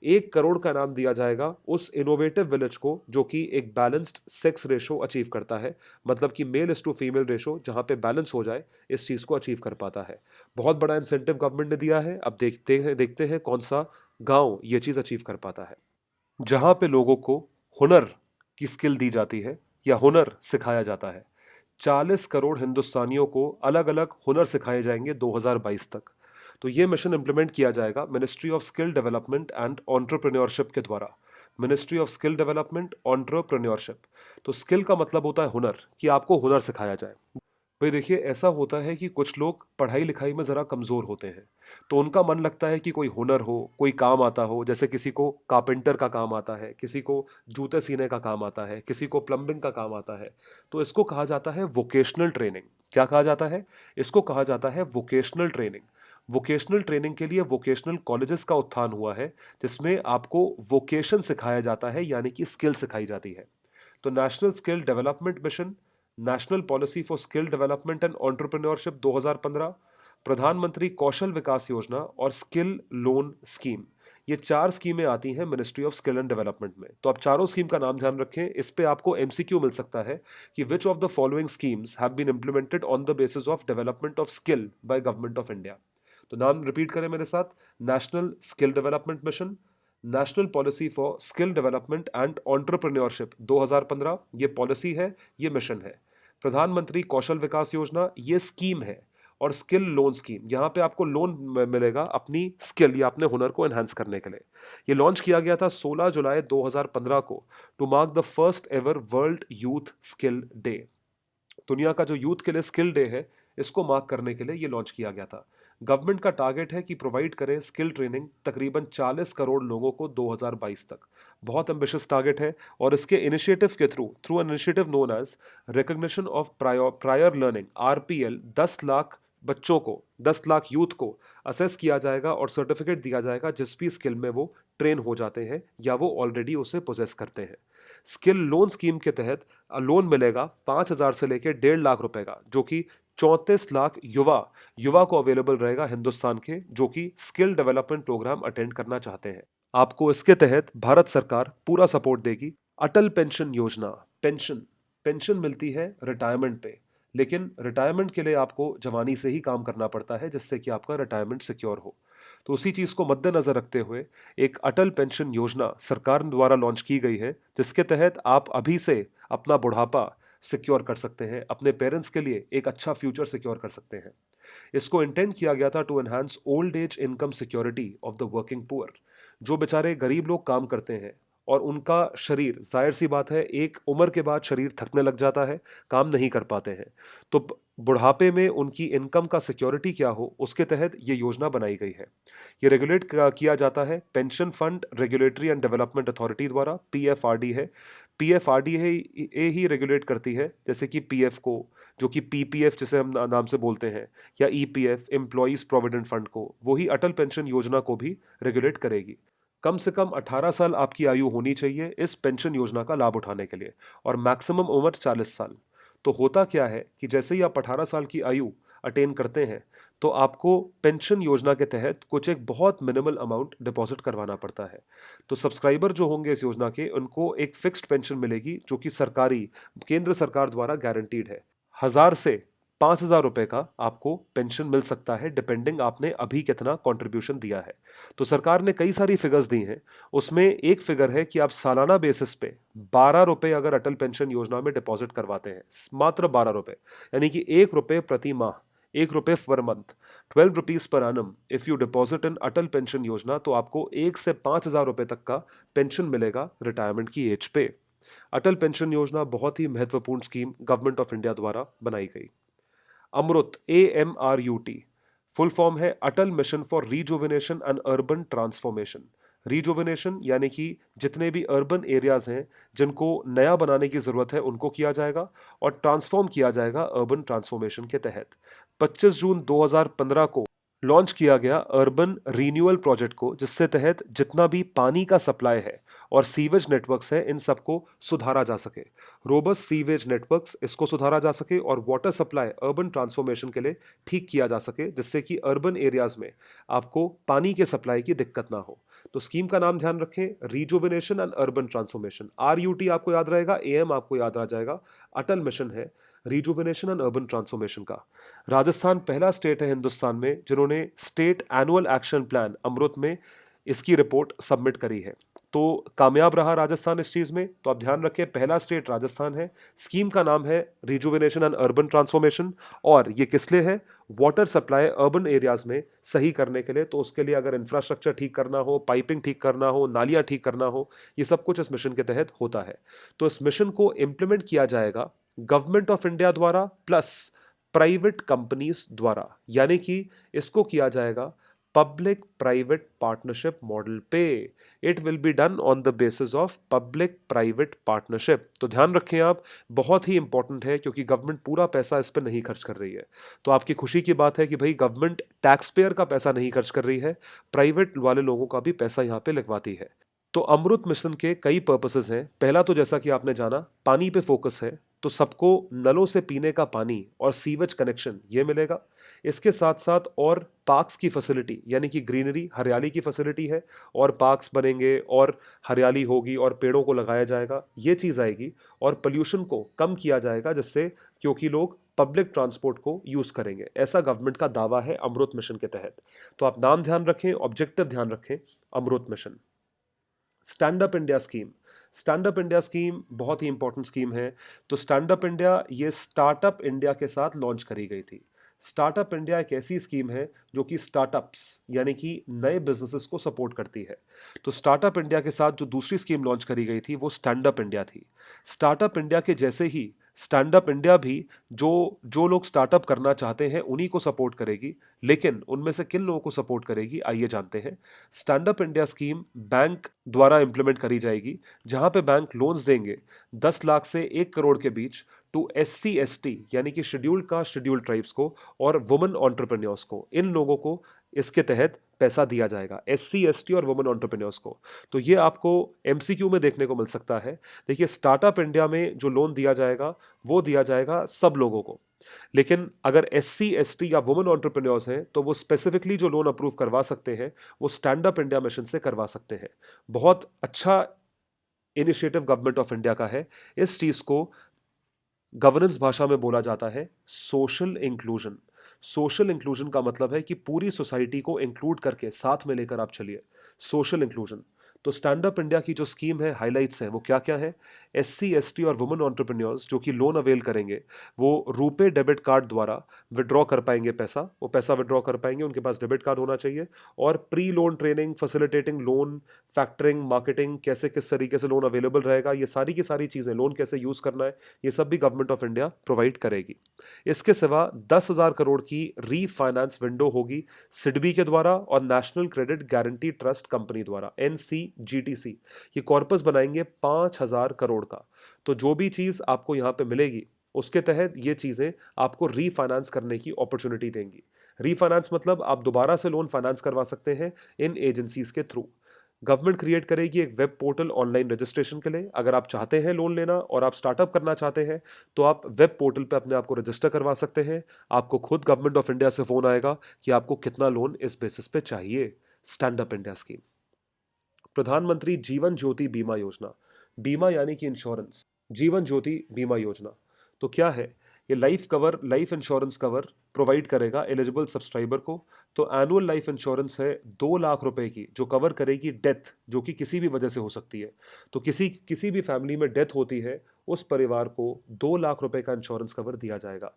1 करोड़ का इनाम दिया जाएगा उस इनोवेटिव विलेज को जो कि एक बैलेंस्ड सेक्स रेशो अचीव करता है, मतलब कि male is to female ratio जहां पे बैलेंस हो जाए, इस चीज को अचीव कर पाता है। बहुत बड़ा इंसेंटिव गवर्नमेंट ने दिया है। अब देखते हैं कौन सा गांव ये चीज अचीव कर पाता है। जहां पे लोगों को हुनर की स्किल दी जाती है या हुनर सिखाया जाता है। 40 करोड़ हिंदुस्तानियों को अलग अलग हुनर सिखाए जाएंगे 2022 तक। तो ये मिशन इंप्लीमेंट किया जाएगा ministry of skill development and entrepreneurship के द्वारा। Ministry of skill development entrepreneurship, तो स्किल का मतलब होता है हुनर, कि आपको हुनर सिखाया जाए। भाई देखिए, ऐसा होता है कि कुछ लोग पढ़ाई लिखाई में ज़रा कमज़ोर होते हैं, तो उनका मन लगता है कि कोई हुनर हो, कोई काम आता हो। जैसे किसी को कारपेंटर का काम आता है, किसी को जूते सीने का काम आता है, किसी को प्लम्बिंग का काम आता है। तो इसको कहा जाता है वोकेशनल ट्रेनिंग। क्या कहा जाता है? इसको कहा जाता है वोकेशनल ट्रेनिंग। वोकेशनल ट्रेनिंग के लिए वोकेशनल कॉलेजेस का उत्थान हुआ है, जिसमें आपको वोकेशन सिखाया जाता है, यानी कि स्किल सिखाई जाती है। तो national skill development mission, national policy for skill development and entrepreneurship 2015, प्रधानमंत्री कौशल विकास योजना और स्किल लोन स्कीम, ये 4 स्कीमें आती हैं ministry of skill and development में। तो आप चारों स्कीम का नाम ध्यान रखें, इस पे आपको एमसीक्यू मिल सकता है कि which of the following schemes have been implemented on the basis of development of skill by government of India. तो नाम रिपीट करें मेरे साथ: national skill development mission, national policy for skill development and entrepreneurship 2015, ये policy है, ये mission है। प्रधानमंत्री कौशल विकास योजना, ये स्कीम है। और स्किल लोन स्कीम, यहाँ पे आपको लोन मिलेगा अपनी स्किल या अपने हुनर को एनहांस करने के लिए। ये लॉन्च किया गया था 16 जुलाई 2015 को, to mark the first ever world youth skill day. दुनिया का जो यूथ के लिए स्किल डे है, इसको मार्क करने के लिए ये लॉन्च किया गया था। गवर्नमेंट का टारगेट है कि प्रोवाइड करें स्किल ट्रेनिंग तकरीबन 40 करोड़ लोगों को 2022 तक। बहुत एम्बिशियस टारगेट है। और इसके इनिशिएटिव के through an initiative known as recognition of prior learning, RPL, 10 lakh बच्चों को, 10 लाख यूथ को असेस किया जाएगा और सर्टिफिकेट दिया जाएगा जिस भी स्किल में वो ट्रेन हो जाते हैं या वो ऑलरेडी उसे पोजेस करते हैं। स्किल लोन स्कीम के तहत लोन मिलेगा 5,000 से लेकर 1.5 लाख रुपए का, जो कि 34 लाख युवा को अवेलेबल रहेगा हिंदुस्तान के, जो कि स्किल डेवलपमेंट प्रोग्राम अटेंड करना चाहते हैं। आपको इसके तहत भारत सरकार पूरा सपोर्ट देगी। अटल पेंशन योजना, पेंशन मिलती है रिटायरमेंट पे, लेकिन रिटायरमेंट के लिए आपको जवानी से ही काम करना पड़ता है, जिससे कि आपका रिटायरमेंट सिक्योर हो। तो उसी चीज़ को मद्देनजर रखते हुए एक अटल पेंशन योजना सरकार द्वारा लॉन्च की गई है, जिसके तहत आप अभी से अपना बुढ़ापा सिक्योर कर सकते हैं, अपने पेरेंट्स के लिए एक अच्छा फ्यूचर सिक्योर कर सकते हैं। इसको इंटेंड किया गया था to enhance old age income security of the working poor. जो बेचारे गरीब लोग काम करते हैं और उनका शरीर, जाहिर सी बात है, एक उम्र के बाद शरीर थकने लग जाता है, काम नहीं कर पाते हैं। तो बुढ़ापे में उनकी इनकम का सिक्योरिटी क्या हो, उसके तहत ये योजना बनाई गई है। ये रेगुलेट किया जाता है pension fund regulatory and development authority द्वारा, पीएफआरडी है। पीएफआरडी है ये ही रेगुलेट करती है, जैसे कि पीएफ को, जो कि पीपीएफ जिसे हम नाम से बोलते हैं, या ईपीएफ एम्प्लॉइज प्रोविडेंट फंड को, वही अटल पेंशन योजना को भी रेगुलेट करेगी। कम से कम 18 साल आपकी आयु होनी चाहिए इस पेंशन योजना का लाभ उठाने के लिए, और मैक्सिमम उम्र 40 साल। तो होता क्या है कि जैसे ही आप 18 साल की आयु अटेन करते हैं, तो आपको पेंशन योजना के तहत कुछ एक बहुत मिनिमल अमाउंट डिपॉजिट करवाना पड़ता है। तो सब्सक्राइबर जो होंगे इस योजना के, उनको एक फिक्स्ड पेंशन मिलेगी, जो कि सरकारी, केंद्र सरकार द्वारा गारंटीड है। 1000 से 5000 रुपए का आपको पेंशन मिल सकता है, डिपेंडिंग आपने अभी कितना कंट्रीब्यूशन दिया है। तो सरकार ने कई सारी फिगर्स दी हैं, उसमें एक फिगर है कि आप सालाना बेसिस पे 12 रुपए अगर अटल पेंशन योजना में डिपॉजिट करवाते हैं, मात्र 12 रुपए, यानी कि 1 रुपए प्रति माह, 1 रुपए per month, 12 rupees per annum if you deposit in Atal pension योजना, तो आपको 1 से 5000 रुपए तक का पेंशन मिलेगा रिटायरमेंट की एज पे। अटल पेंशन योजना बहुत ही महत्वपूर्ण स्कीम गवर्नमेंट ऑफ इंडिया द्वारा बनाई गई। अमृत, AMRUT, फुल फॉर्म है Atal mission for rejuvenation and urban transformation. Rejuvenation यानी कि जितने भी अर्बन एरियाज हैं जिनको नया बनाने की जरूरत है, उनको किया जाएगा, और ट्रांसफॉर्म किया जाएगा अर्बन ट्रांसफॉर्मेशन के तहत। 25 जून 2015 को लॉन्च किया गया अर्बन रीन्यूअल प्रोजेक्ट को, जिससे तहत जितना भी पानी का सप्लाई है और सीवेज नेटवर्क्स है, इन सबको सुधारा जा सके। रोबस्ट सीवेज नेटवर्क्स, इसको सुधारा जा सके, और वाटर सप्लाई अर्बन ट्रांसफॉर्मेशन के लिए ठीक किया जा सके, जिससे कि अर्बन एरियाज में आपको पानी के सप्लाई की दिक्कत ना हो। तो स्कीम का नाम ध्यान रखें, rejuvenation and urban transformation. RUT आपको याद रहेगा, AM आपको याद आ जाएगा। अटल मिशन है रिजुविनेशन एंड अर्बन ट्रांसफॉर्मेशन का। राजस्थान पहला स्टेट है हिंदुस्तान में जिन्होंने स्टेट एनुअल एक्शन प्लान अमृत में इसकी रिपोर्ट सबमिट करी है। तो कामयाब रहा राजस्थान इस चीज में, तो आप ध्यान रखें, पहला स्टेट राजस्थान है। स्कीम का नाम है रिजुविनेशन एंड अर्बन ट्रांसफॉर्मेशन, और ये किस लिए है? वाटर सप्लाई अर्बन एरियाज में सही करने के लिए। तो उसके लिए अगर इंफ्रास्ट्रक्चर ठीक करना हो, पाइपिंग ठीक करना हो, नालियां ठीक करना हो, ये सब कुछ इस मिशन के तहत होता है। तो इस मिशन को इंप्लीमेंट किया जाएगा गवर्नमेंट ऑफ इंडिया द्वारा प्लस प्राइवेट कंपनीज द्वारा, यानी कि इसको किया जाएगा पब्लिक प्राइवेट पार्टनरशिप मॉडल पे। It will be done on the basis of public private partnership. तो ध्यान रखें आप, बहुत ही इंपॉर्टेंट है, क्योंकि गवर्नमेंट पूरा पैसा इस पर नहीं खर्च कर रही है। तो आपकी खुशी की बात है कि भाई गवर्नमेंट टैक्स पेयर का पैसा नहीं खर्च कर रही है, प्राइवेट वाले लोगों का भी पैसा यहाँ पे लगवाती है। तो अमृत मिशन के कई पर्पसेस हैं। पहला तो जैसा कि आपने जाना, पानी पे फोकस है, तो सबको नलों से पीने का पानी और सीवेज कनेक्शन ये मिलेगा। इसके साथ साथ और पार्क्स की फैसिलिटी, यानी कि ग्रीनरी, हरियाली की फैसिलिटी है, और पार्क्स बनेंगे और हरियाली होगी और पेड़ों को लगाया जाएगा, ये चीज़ आएगी। और पोल्यूशन को कम किया जाएगा, जिससे क्योंकि लोग पब्लिक ट्रांसपोर्ट को यूज़ करेंगे, ऐसा गवर्नमेंट का दावा है अमृत मिशन के तहत। तो आप नाम ध्यान रखें, ऑब्जेक्टिव ध्यान रखें, Amrut mission. Stand up India scheme, stand up India scheme बहुत ही इंपॉर्टेंट स्कीम है। तो स्टैंड अप इंडिया ये स्टार्टअप इंडिया के साथ लॉन्च करी गई थी। स्टार्टअप इंडिया एक ऐसी स्कीम है जो कि स्टार्टअप्स यानी कि नए बिजनेसेस को सपोर्ट करती है। तो स्टार्टअप इंडिया के साथ जो दूसरी स्कीम लॉन्च करी गई थी वो स्टैंड अप इंडिया थी। स्टार्टअप इंडिया के जैसे ही स्टैंड अप इंडिया भी जो जो लोग स्टार्टअप करना चाहते हैं उन्हीं को सपोर्ट करेगी, लेकिन उनमें से किन लोगों को सपोर्ट करेगी, आइए जानते हैं। Stand up India scheme bank द्वारा इंप्लीमेंट करी जाएगी, जहां पे बैंक लोन्स देंगे 10 लाख से 1 करोड़ के बीच टू SC ST यानी कि शेड्यूल्ड कास्ट शेड्यूल्ड ट्राइब्स को और वुमेन एंटरप्रेन्योर्स को। इन लोगों को इसके तहत पैसा दिया जाएगा, SC ST और वुमेन एंटरप्रेन्योर्स को। तो ये आपको MCQ में देखने को मिल सकता है। देखिए, स्टार्टअप इंडिया में जो लोन दिया जाएगा वो दिया जाएगा सब लोगों को, लेकिन अगर SC ST या वुमेन एंटरप्रेन्योर्स हैं तो वो स्पेसिफिकली जो लोन अप्रूव करवा सकते हैं वो स्टैंड अप इंडिया मिशन से करवा सकते हैं। बहुत अच्छा इनिशिएटिव गवर्नमेंट ऑफ इंडिया का है। इस चीज को गवर्नेंस भाषा में बोला जाता है सोशल इंक्लूजन। सोशल इंक्लूजन का मतलब है कि पूरी सोसाइटी को इंक्लूड करके साथ में लेकर आप चलिए, सोशल इंक्लूजन। तो स्टैंड अप इंडिया की जो स्कीम है, हाइलाइट्स हैं वो क्या क्या है। एससी एसटी और वुमेन एंटरप्रेन्योर्स जो कि लोन अवेल करेंगे वो रुपे डेबिट कार्ड द्वारा विड्रॉ कर पाएंगे पैसा, वो पैसा विड्रॉ कर पाएंगे, उनके पास डेबिट कार्ड होना चाहिए। और pre loan training, facilitating loan, factoring, marketing, कैसे किस तरीके से लोन अवेलेबल रहेगा, ये सारी की सारी चीज़ें, लोन कैसे यूज़ करना है, ये सब भी गवर्नमेंट ऑफ इंडिया प्रोवाइड करेगी। इसके सिवा 10,000 करोड़ की रीफाइनेंस विंडो होगी सिडबी के द्वारा और national credit guarantee trust company द्वारा, NCGTC। ये कॉर्पस बनाएंगे 5,000 करोड़ का। तो जो भी चीज़ आपको यहाँ पे मिलेगी उसके तहत ये चीज़ें आपको रीफाइनेंस करने की अपॉर्चुनिटी देंगी। रीफाइनेंस मतलब आप दोबारा से लोन फाइनेंस करवा सकते हैं इन एजेंसीज के थ्रू। गवर्नमेंट क्रिएट करेगी एक वेब पोर्टल ऑनलाइन रजिस्ट्रेशन के लिए। अगर आप चाहते हैं लोन लेना और आप स्टार्टअप करना चाहते हैं तो आप वेब पोर्टल पे अपने आप को रजिस्टर करवा सकते हैं। आपको खुद गवर्नमेंट ऑफ इंडिया से फोन आएगा कि आपको कितना लोन इस बेसिस पे चाहिए। Stand up India scheme. प्रधानमंत्री जीवन ज्योति बीमा योजना, बीमा यानी कि इंश्योरेंस, जीवन ज्योति बीमा योजना। तो क्या है ये? Life cover, life insurance cover provide करेगा एलिजिबल सब्सक्राइबर को। तो एनुअल लाइफ इंश्योरेंस है 2 लाख रुपए की, जो कवर करेगी डेथ, जो कि किसी भी वजह से हो सकती है। तो किसी भी फैमिली में डेथ होती है, उस परिवार को 2 लाख रुपए का इंश्योरेंस कवर दिया जाएगा।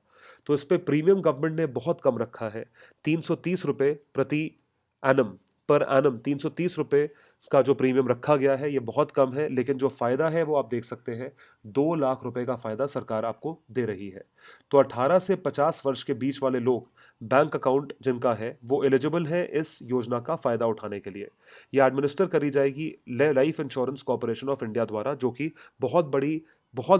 तो इस पे प्रीमियम गवर्नमेंट ने बहुत कम रखा है, 330 रुपए प्रति एनम, पर एनम 330 रुपए का जो प्रीमियम रखा गया है, ये बहुत कम है। लेकिन जो फायदा है वो आप देख सकते हैं, 2 लाख रुपए का फायदा सरकार आपको दे रही है। तो 18 से 50 वर्ष के बीच वाले लोग, बैंक अकाउंट जिनका है, वो एलिजिबल है इस योजना का फायदा उठाने के लिए। यह एडमिनिस्टर करी जाएगी life insurance corporation of India द्वारा, जो कि बहुत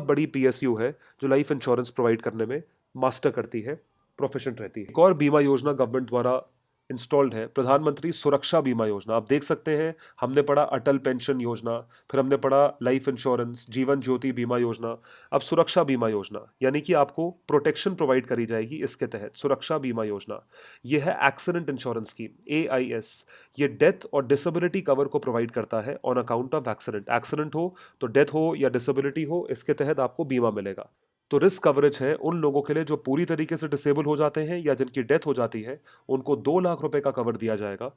बड़ी PSU है, जो लाइफ इंश्योरेंस प्रोवाइड करने में मास्टर करती है, प्रोफेशन रहती है। एक और बीमा योजना गवर्नमेंट द्वारा इंस्टॉल्ड है, प्रधानमंत्री सुरक्षा बीमा योजना। आप देख सकते हैं, हमने पढ़ा अटल पेंशन योजना, फिर हमने पढ़ा लाइफ इंश्योरेंस, जीवन ज्योति बीमा योजना, अब सुरक्षा बीमा योजना, यानी कि आपको प्रोटेक्शन प्रोवाइड करी जाएगी इसके तहत। सुरक्षा बीमा योजना यह है एक्सीडेंट इंश्योरेंस स्कीम, AIS। ये डेथ और डिसेबिलिटी कवर को प्रोवाइड करता है on account of accident. Accident हो तो डेथ हो या डिसेबिलिटी हो, इसके तहत आपको बीमा मिलेगा। तो रिस्क कवरेज है उन लोगों के लिए जो पूरी तरीके से डिसेबल हो जाते हैं या जिनकी डेथ हो जाती है, उनको 2 लाख रुपए का कवर दिया जाएगा।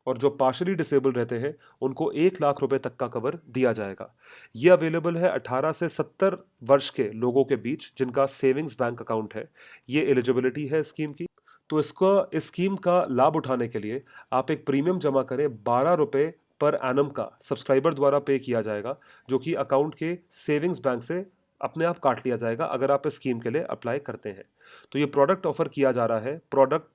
और जो पार्शली डिसेबल रहते हैं उनको 1 लाख रुपए तक का कवर दिया जाएगा। ये अवेलेबल है 18 से 70 वर्ष के लोगों के बीच जिनका सेविंग्स बैंक अकाउंट है। ये एलिजिबिलिटी है स्कीम की। तो इस स्कीम का लाभ उठाने के लिए आप एक प्रीमियम जमा करें, 12 रुपए पर एनम का सब्सक्राइबर द्वारा पे किया जाएगा, जो कि अकाउंट के सेविंग्स बैंक से अपने आप काट लिया जाएगा अगर आप इस स्कीम के लिए अप्लाई करते हैं। तो ये प्रोडक्ट ऑफर किया जा रहा है product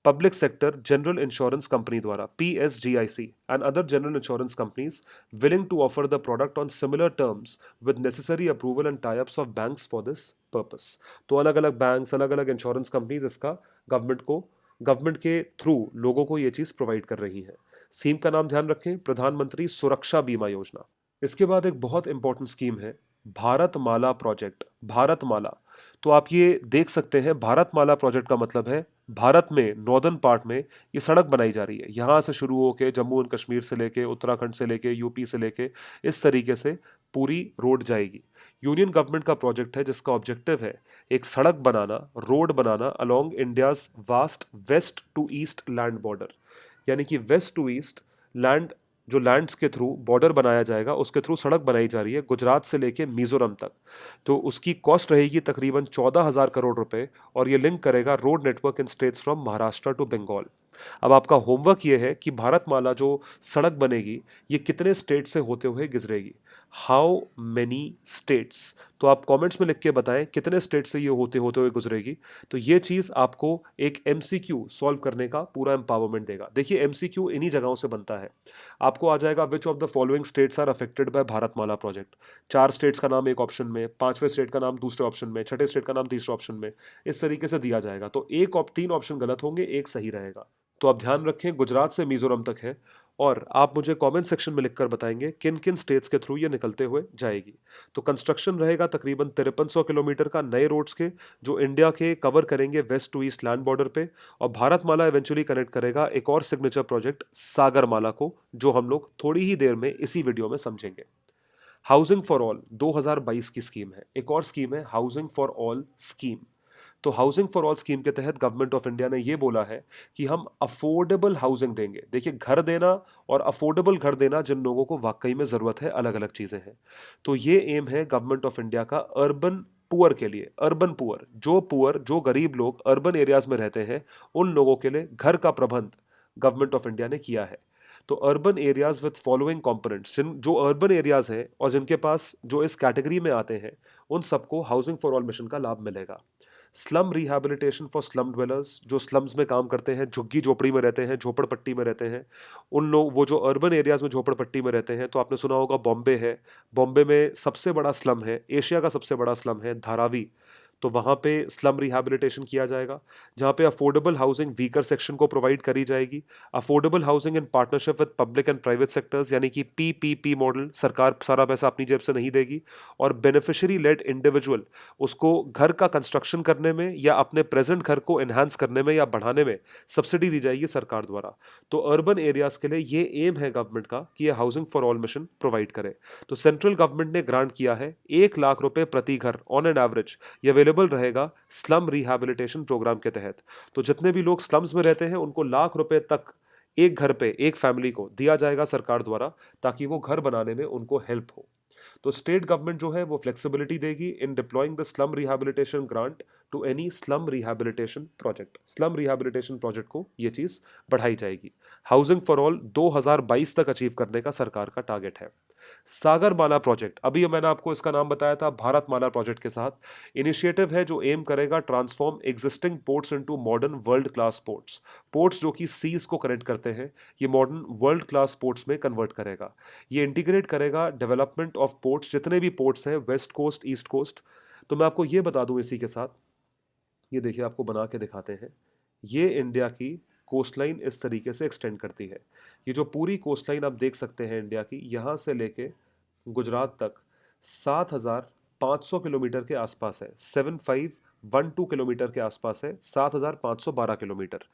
public sector general insurance company द्वारा, PSGIC and other general insurance companies willing to offer the product on similar terms with necessary approval and types of banks for this purpose. तो अलग अलग banks, अलग अलग insurance companies इसका government के through लोगों को ये चीज प्रोवाइड कर रही है। स्कीम का नाम ध्यान रखें, प्रधानमंत्री सुरक्षा बीमा योजना। इसके बाद एक बहुत इंपॉर्टेंट स्कीम है भारतमाला प्रोजेक्ट। भारतमाला, तो आप ये देख सकते हैं, भारतमाला प्रोजेक्ट का मतलब है भारत में नॉर्दर्न पार्ट में ये सड़क बनाई जा रही है। यहाँ से शुरू होकर जम्मू एंड कश्मीर से लेके, उत्तराखंड से लेके, यूपी से लेके, इस तरीके से पूरी रोड जाएगी। यूनियन गवर्नमेंट का प्रोजेक्ट है जिसका ऑब्जेक्टिव है एक सड़क बनाना, रोड बनाना along India's vast west to east land border. यानी कि वेस्ट टू ईस्ट लैंड, जो लैंड्स के थ्रू बॉर्डर बनाया जाएगा, उसके थ्रू सड़क बनाई जा रही है गुजरात से लेके मिजोरम तक। तो उसकी कॉस्ट रहेगी तकरीबन 14,000 करोड़ रुपए और ये लिंक करेगा road network in states from Maharashtra to Bengal. अब आपका होमवर्क ये है कि भारतमाला जो सड़क बनेगी ये कितने स्टेट से होते हुए गुजरेगी, हाउ मेनी स्टेट्स। तो आप कमेंट्स में लिख के बताएं कितने स्टेट से ये होते हुए गुजरेगी। तो ये चीज़ आपको एक MCQ सॉल्व करने का पूरा एम्पावरमेंट देगा। देखिए MCQ इन्हीं जगहों से बनता है। आपको आ जाएगा which of the following states are affected by Bharatmala project. 4 states का नाम एक ऑप्शन में, 5वें स्टेट का नाम दूसरे ऑप्शन में, 6ठे स्टेट का नाम तीसरे ऑप्शन में, इस तरीके से दिया जाएगा। तो 3 ऑप्शन गलत होंगे, एक सही रहेगा। तो आप ध्यान रखें, गुजरात से मिजोरम तक है। और आप मुझे कमेंट सेक्शन में लिखकर बताएंगे किन किन स्टेट्स के थ्रू ये निकलते हुए जाएगी। तो कंस्ट्रक्शन रहेगा तकरीबन 5300 किलोमीटर का नए रोड्स के, जो इंडिया के कवर करेंगे west to east land border पे। और भारतमाला इवेंचुअली कनेक्ट करेगा एक और सिग्नेचर प्रोजेक्ट सागरमाला को, जो हम लोग थोड़ी ही देर में इसी वीडियो में समझेंगे। हाउसिंग फॉर ऑल 2022 की स्कीम है। एक और स्कीम है हाउसिंग फॉर ऑल स्कीम। तो हाउसिंग फॉर ऑल स्कीम के तहत गवर्नमेंट ऑफ इंडिया ने ये बोला है कि हम अफोर्डेबल हाउसिंग देंगे। देखिए, घर देना और अफोर्डेबल घर देना जिन लोगों को वाकई में ज़रूरत है, अलग अलग चीज़ें हैं। तो ये एम है गवर्नमेंट ऑफ इंडिया का अर्बन पुअर के लिए। अर्बन पुअर जो गरीब लोग अर्बन एरियाज में रहते हैं, उन लोगों के लिए घर का प्रबंध गवर्नमेंट ऑफ इंडिया ने किया है। तो urban areas with following components, जो अर्बन एरियाज हैं और जिनके पास जो इस कैटेगरी में आते हैं, उन सबको हाउसिंग फॉर ऑल मिशन का लाभ मिलेगा। Slum rehabilitation for slum dwellers, जो स्लम्स में काम करते हैं, झुग्गी झोपड़ी में रहते हैं, झोपड़पट्टी में रहते हैं, उन लोग, वो जो अर्बन एरियाज में झोपड़पट्टी में रहते हैं, तो आपने सुना होगा बॉम्बे है, बॉम्बे में सबसे बड़ा स्लम है, एशिया का सबसे बड़ा स्लम है धारावी। तो वहाँ पे स्लम रिहैबिलिटेशन किया जाएगा, जहाँ पे अफोर्डेबल हाउसिंग वीकर सेक्शन को प्रोवाइड करी जाएगी। Affordable housing in partnership with public and private sectors, यानी कि पीपीपी मॉडल, सरकार सारा पैसा अपनी जेब से नहीं देगी, और बेनिफिशियरी लेड इंडिविजुअल उसको घर का कंस्ट्रक्शन करने में या अपने प्रेजेंट घर को एनहांस करने में या बढ़ाने में सब्सिडी दी जाएगी सरकार द्वारा। तो अर्बन एरियाज के लिए ये एम है गवर्नमेंट का कि ये housing for all mission provide करे। तो सेंट्रल गवर्नमेंट ने ग्रांट किया है 1 लाख रुपए प्रति घर ऑन एन एवरेज, ये अवेलेबल रहेगा स्लम रिहैबिलिटेशन प्रोग्राम के तहत। तो जितने भी लोग स्लम्स में रहते हैं, उनको 1 लाख रुपए तक एक घर पे, एक फैमिली को दिया जाएगा सरकार द्वारा, ताकि वो घर बनाने में उनको हेल्प हो। तो स्टेट गवर्नमेंट जो है वो फ्लेक्सिबिलिटी देगी in deploying the slum rehabilitation grant to any slum rehabilitation project. Slum rehabilitation project को ये चीज बढ़ाई जाएगी। हाउसिंग फॉर ऑल 2022 तक अचीव करने का सरकार का टारगेट है। सागरमाला प्रोजेक्ट, अभी मैंने आपको इसका नाम बताया था, भारतमाला प्रोजेक्ट के साथ इनिशिएटिव है जो एम करेगा transform existing ports into modern world class ports. Ports जो कि सीज को कनेक्ट करते हैं, ये मॉडर्न वर्ल्ड क्लास पोर्ट्स में कन्वर्ट करेगा। ये इंटीग्रेट करेगा डेवलपमेंट ऑफ पोर्ट्स, जितने भी पोर्ट्स हैं वेस्ट कोस्ट, ईस्ट कोस्ट। तो मैं आपको ये बता दूं इसी के साथ, ये देखिए आपको बना के दिखाते हैं, ये इंडिया की कोस्ट लाइन इस तरीके से एक्सटेंड करती है। ये जो पूरी कोस्ट लाइन आप देख सकते हैं इंडिया की, यहाँ से लेके गुजरात तक 7,500 किलोमीटर के आसपास है। 7512 किलोमीटर के आसपास है, 7,512 किलोमीटर।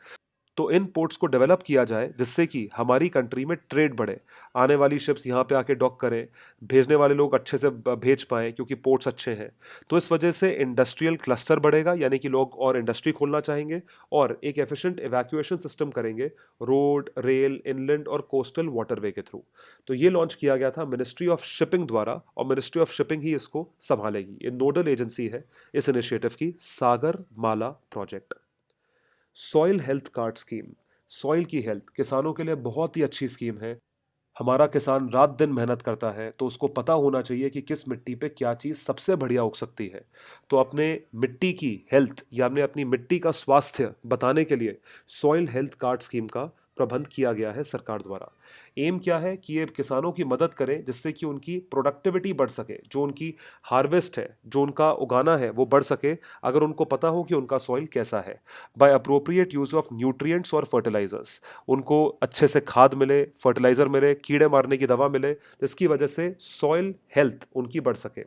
तो इन पोर्ट्स को डेवलप किया जाए जिससे कि हमारी कंट्री में ट्रेड बढ़े, आने वाली शिप्स यहाँ पे आके डॉक करें, भेजने वाले लोग अच्छे से भेज पाएँ क्योंकि पोर्ट्स अच्छे हैं। तो इस वजह से इंडस्ट्रियल क्लस्टर बढ़ेगा, यानी कि लोग और इंडस्ट्री खोलना चाहेंगे और एक एफिशिएंट इवैक्यूएशन सिस्टम करेंगे रोड, रेल, इनलैंड और कोस्टल वाटरवे के थ्रू। तो ये लॉन्च किया गया था मिनिस्ट्री ऑफ शिपिंग द्वारा, और मिनिस्ट्री ऑफ शिपिंग ही इसको संभालेगी। ये नोडल एजेंसी है इस इनिशिएटिव की, Sagarmala project. Soil health card scheme, soil की हेल्थ किसानों के लिए बहुत ही अच्छी स्कीम है। हमारा किसान रात दिन मेहनत करता है, तो उसको पता होना चाहिए कि किस मिट्टी पे क्या चीज़ सबसे बढ़िया उग सकती है। तो अपने मिट्टी की हेल्थ या अपनी मिट्टी का स्वास्थ्य बताने के लिए सॉइल हेल्थ कार्ड स्कीम का प्रबंध किया गया है सरकार द्वारा। एम क्या है कि ये किसानों की मदद करें जिससे कि उनकी प्रोडक्टिविटी बढ़ सके, जो उनकी हार्वेस्ट है, जो उनका उगाना है, वो बढ़ सके, अगर उनको पता हो कि उनका सॉइल कैसा है। By appropriate use of nutrients और फर्टिलाइजर्स, उनको अच्छे से खाद मिले, फर्टिलाइजर मिले, कीड़े मारने की दवा मिले, जिसकी वजह से सॉइल हेल्थ उनकी बढ़ सके।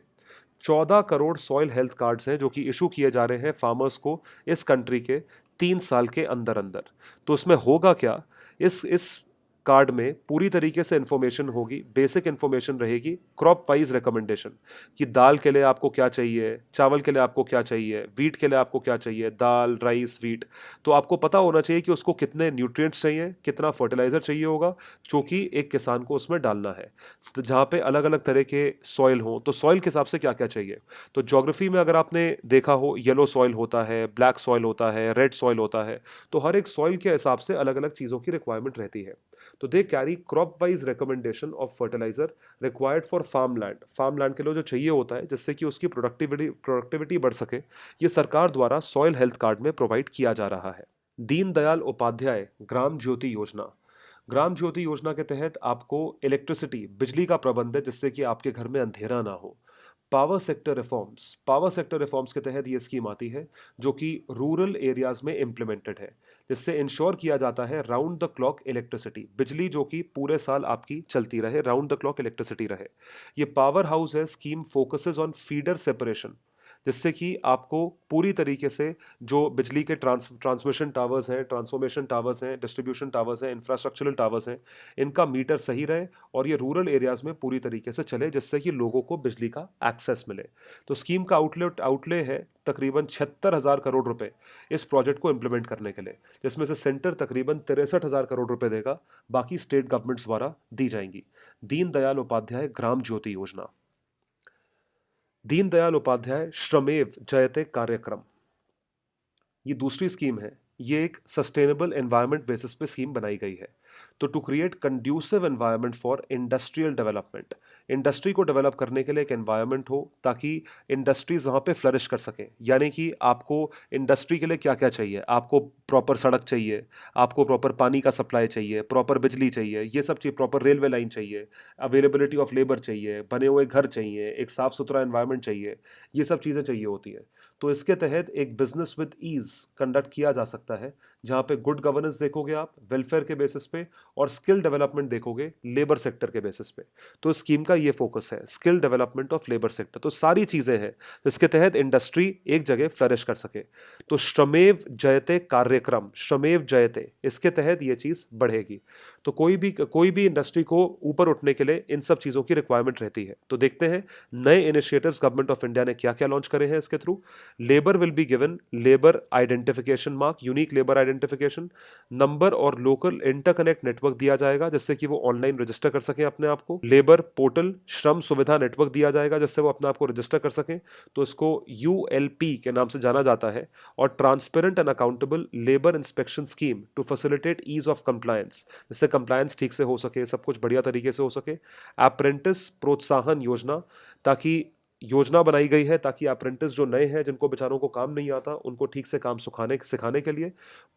14 करोड़ सॉइल हेल्थ कार्ड्स हैं जो कि इशू किए जा रहे हैं फार्मर्स को इस कंट्री के 3 साल के अंदर अंदर। तो उसमें होगा क्या, इस कार्ड में पूरी तरीके से इंफॉर्मेशन होगी, बेसिक इंफॉर्मेशन रहेगी, क्रॉप वाइज रिकमेंडेशन कि दाल के लिए आपको क्या चाहिए, चावल के लिए आपको क्या चाहिए, वीट के लिए आपको क्या चाहिए, दाल, राइस, वीट। तो आपको पता होना चाहिए कि उसको कितने न्यूट्रिएंट्स चाहिए, कितना फर्टिलाइजर चाहिए होगा, जो कि एक किसान को उसमें डालना है। तो जहाँ पे अलग अलग तरह के सॉइल हो, तो सॉइल के हिसाब से क्या क्या चाहिए। तो ज्योग्राफी में अगर आपने देखा हो, येलो सॉइल होता है, ब्लैक सॉइल होता है, रेड सॉइल होता है। तो हर एक सॉइल के हिसाब से अलग अलग चीज़ों की रिक्वायरमेंट रहती है। तो they carry crop wise recommendation of fertiliser required for farm land के लिए जो चाहिए होता है जिससे कि उसकी प्रोडक्टिविटी बढ़ सके, ये सरकार द्वारा सॉइल हेल्थ कार्ड में प्रोवाइड किया जा रहा है। दीनदयाल उपाध्याय ग्राम ज्योति योजना, ग्राम ज्योति योजना के तहत आपको इलेक्ट्रिसिटी, बिजली का प्रबंध है जिससे कि आपके घर में अंधेरा ना हो। पावर सेक्टर रिफॉर्म्स के तहत ये स्कीम आती है जो कि रूरल एरियाज में इम्प्लीमेंटेड है, जिससे इंश्योर किया जाता है राउंड द क्लॉक इलेक्ट्रिसिटी, बिजली जो कि पूरे साल आपकी चलती रहे, राउंड द क्लॉक इलेक्ट्रिसिटी रहे। ये पावर हाउस है, scheme focuses on feeder separation, जिससे कि आपको पूरी तरीके से जो बिजली के ट्रांसमिशन टावर्स हैं, ट्रांसफॉर्मेशन टावर्स हैं, डिस्ट्रीब्यूशन टावर्स हैं, इंफ्रास्ट्रक्चरल टावर्स हैं, इनका मीटर सही रहे और ये रूरल एरियाज़ में पूरी तरीके से चले, जिससे कि लोगों को बिजली का एक्सेस मिले। तो स्कीम का आउटले है तकरीबन 76,000 करोड़ रुपए इस प्रोजेक्ट को इम्प्लीमेंट करने के लिए, जिसमें से सेंटर तकरीबन 63,000 करोड़ रुपए देगा, बाकी स्टेट गवर्नमेंट्स द्वारा दी जाएंगी। दीनदयाल उपाध्याय ग्राम ज्योति योजना, दीनदयाल उपाध्याय श्रमेव जयते कार्यक्रम, ये दूसरी स्कीम है। ये एक सस्टेनेबल एनवायरनमेंट बेसिस पे स्कीम बनाई गई है। तो to create conducive environment for industrial development, industry को डेवलप करने के लिए एक एनवायरनमेंट हो ताकि इंडस्ट्रीज वहाँ पे फ्लरिश कर सकें। यानी कि आपको इंडस्ट्री के लिए क्या क्या चाहिए, आपको प्रॉपर सड़क चाहिए, आपको प्रॉपर पानी का सप्लाई चाहिए, प्रॉपर बिजली चाहिए, ये सब चीज़, प्रॉपर रेलवे लाइन चाहिए, अवेलेबिलिटी ऑफ लेबर चाहिए, बने हुए घर चाहिए, एक साफ़ सुथरा एनवायरनमेंट चाहिए, ये सब चीज़ें चाहिए होती है। तो इसके तहत एक बिजनेस विद ईज कंडक्ट किया जा सकता है, जहाँ पे गुड गवर्नेंस देखोगे आप वेलफेयर के बेसिस पे, और स्किल डेवलपमेंट देखोगे लेबर सेक्टर के बेसिस पे। तो स्कीम का ये फोकस है, skill development of labour sector. तो सारी चीज़ें हैं जिसके तहत इंडस्ट्री एक जगह फ्लरिश कर सके। तो श्रमेव जयते कार्यक्रम, श्रमेव जयते, इसके तहत ये चीज़ बढ़ेगी। तो कोई भी इंडस्ट्री को ऊपर उठने के लिए इन सब चीज़ों की रिक्वायरमेंट रहती है। तो देखते हैं नए इनिशिएटिव्स गवर्नमेंट ऑफ इंडिया ने क्या क्या लॉन्च करे हैं इसके through. Labour will be given labour identification mark, unique labour identification number और लोकल इंटरकनेक्ट नेटवर्क दिया जाएगा, जिससे कि वो ऑनलाइन रजिस्टर कर सकें अपने आप को। लेबर पोर्टल श्रम सुविधा नेटवर्क दिया जाएगा, जिससे वो अपने आप को रजिस्टर कर सकें। तो इसको ULP के नाम से जाना जाता है। और transparent and accountable labour inspection scheme to facilitate ease of compliance, जिससे कंप्लायंस ठीक से हो सके, सब कुछ बढ़िया तरीके से हो सके। अप्रेंटिस प्रोत्साहन योजना, ताकि योजना बनाई गई है ताकि अप्रेंटिस जो नए हैं, जिनको बेचारों को काम नहीं आता, उनको ठीक से काम सिखाने के लिए।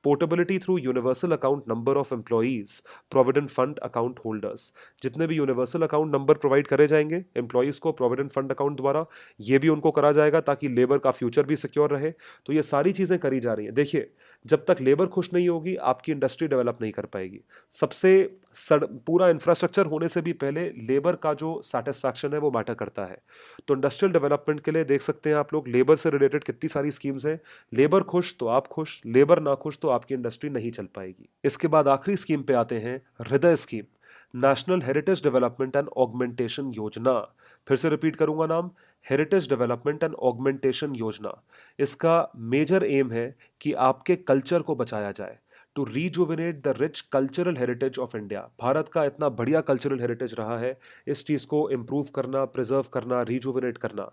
Portability through universal account number of employees provident fund account holders, जितने भी यूनिवर्सल अकाउंट नंबर प्रोवाइड करे जाएंगे एम्प्लॉयज को प्रोविडेंट फंड अकाउंट द्वारा, ये भी उनको करा जाएगा ताकि लेबर का फ्यूचर भी सिक्योर रहे। तो ये सारी चीज़ें करी जा रही हैं। देखिए, जब तक लेबर खुश नहीं होगी, आपकी इंडस्ट्री डेवलप नहीं कर पाएगी। पूरा इंफ्रास्ट्रक्चर होने से भी पहले लेबर का जो सेटिस्फैक्शन है वो मैटर करता है। तो इंडस्ट्रियल डेवलपमेंट के लिए देख सकते हैं आप लोग, लेबर से रिलेटेड कितनी सारी स्कीम्स हैं। लेबर खुश तो आप खुश, लेबर ना खुश तो आपकी इंडस्ट्री नहीं चल पाएगी। इसके बाद आखिरी स्कीम पे आते हैं, हृदय scheme, national heritage development and augmentation योजना। फिर से रिपीट करूंगा नाम, हेरिटेज डेवलपमेंट एंड ऑगमेंटेशन योजना। इसका मेजर एम है कि आपके कल्चर को बचाया जाए, to rejuvenate the rich cultural heritage of India. Bharat का इतना बढ़िया कल्चरल हेरिटेज रहा है, इस चीज़ को इम्प्रूव करना, प्रिजर्व करना, रीजुविनेट करना,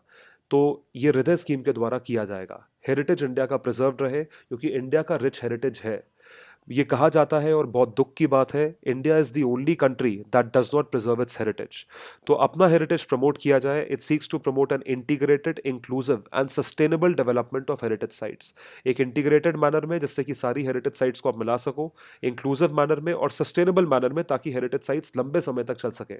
तो ये हृदय स्कीम के द्वारा किया जाएगा। हेरिटेज इंडिया का प्रिजर्व रहे, क्योंकि इंडिया का रिच हेरिटेज है। ये कहा जाता है और बहुत दुख की बात है, India is the only country that does not preserve its heritage. तो अपना हेरिटेज प्रमोट किया जाए। It seeks to promote an integrated, inclusive and sustainable development of heritage sites, एक इंटीग्रेटेड मैनर में, जिससे कि सारी हेरिटेज साइट्स को आप मिला सको, इंक्लूसिव मैनर में और सस्टेनेबल मैनर में, ताकि हेरिटेज साइट्स लंबे समय तक चल सके।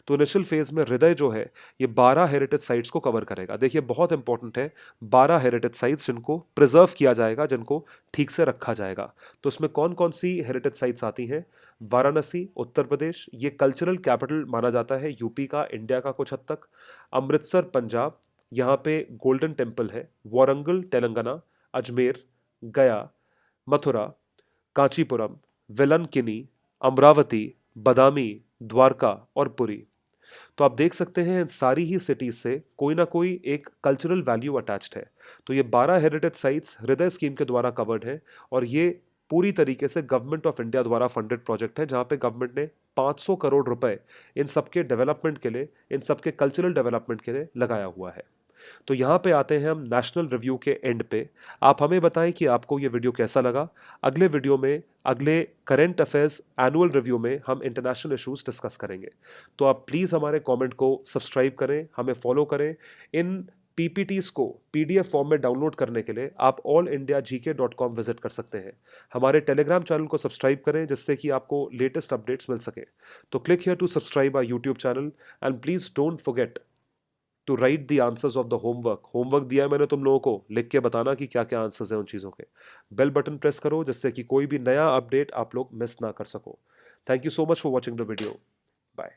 तो इनिशियल फेज में हृदय जो है ये 12 हेरिटेज साइट्स को कवर करेगा। देखिए, बहुत इंपॉर्टेंट है, 12 हेरिटेज साइट्स जिनको प्रिजर्व किया जाएगा, जिनको ठीक से रखा जाएगा। तो इसमें कौन कौन सी हेरिटेज साइट्स आती हैं? वाराणसी उत्तर प्रदेश, ये कल्चरल कैपिटल माना जाता है यूपी का, इंडिया का कुछ हद तक। अमृतसर पंजाब, यहाँ पे गोल्डन टेम्पल है। वारंगल तेलंगाना, अजमेर, गया, मथुरा, कांचीपुरम, वेलंकिनी, अमरावती, बदामी, द्वारका और पुरी। तो आप देख सकते हैं इन सारी ही सिटीज से कोई ना कोई एक कल्चरल वैल्यू अटैच्ड है। तो ये 12 हेरिटेज साइट्स हृदय स्कीम के द्वारा कवर्ड है, और ये पूरी तरीके से गवर्नमेंट ऑफ इंडिया द्वारा फंडेड प्रोजेक्ट है, जहां पे गवर्नमेंट ने 500 करोड़ रुपए इन सबके डेवलपमेंट के लिए, इन सबके कल्चरल डेवलपमेंट के लिए लगाया हुआ है। तो यहाँ पे आते हैं हम नेशनल रिव्यू के एंड पे। आप हमें बताएं कि आपको ये वीडियो कैसा लगा। अगले वीडियो में, अगले करंट अफेयर्स एनुअल रिव्यू में हम इंटरनेशनल इश्यूज डिस्कस करेंगे। तो आप प्लीज़ हमारे कमेंट को सब्सक्राइब करें, हमें फॉलो करें। इन PPTs को PDF फॉर्म में डाउनलोड करने के लिए आप allindiagk.com विजिट कर सकते हैं। हमारे टेलीग्राम चैनल को सब्सक्राइब करें, जिससे कि आपको लेटेस्ट अपडेट्स मिल सके। तो click here to subscribe our YouTube channel and please don't forget to write the answers of the homework दिया है मैंने तुम लोगों को, लिख के बताना कि क्या क्या आंसर्स हैं उन चीज़ों के। बेल बटन प्रेस करो, जिससे कि कोई भी नया अपडेट आप लोग मिस ना कर सको। Thank you so much for watching the video. Bye.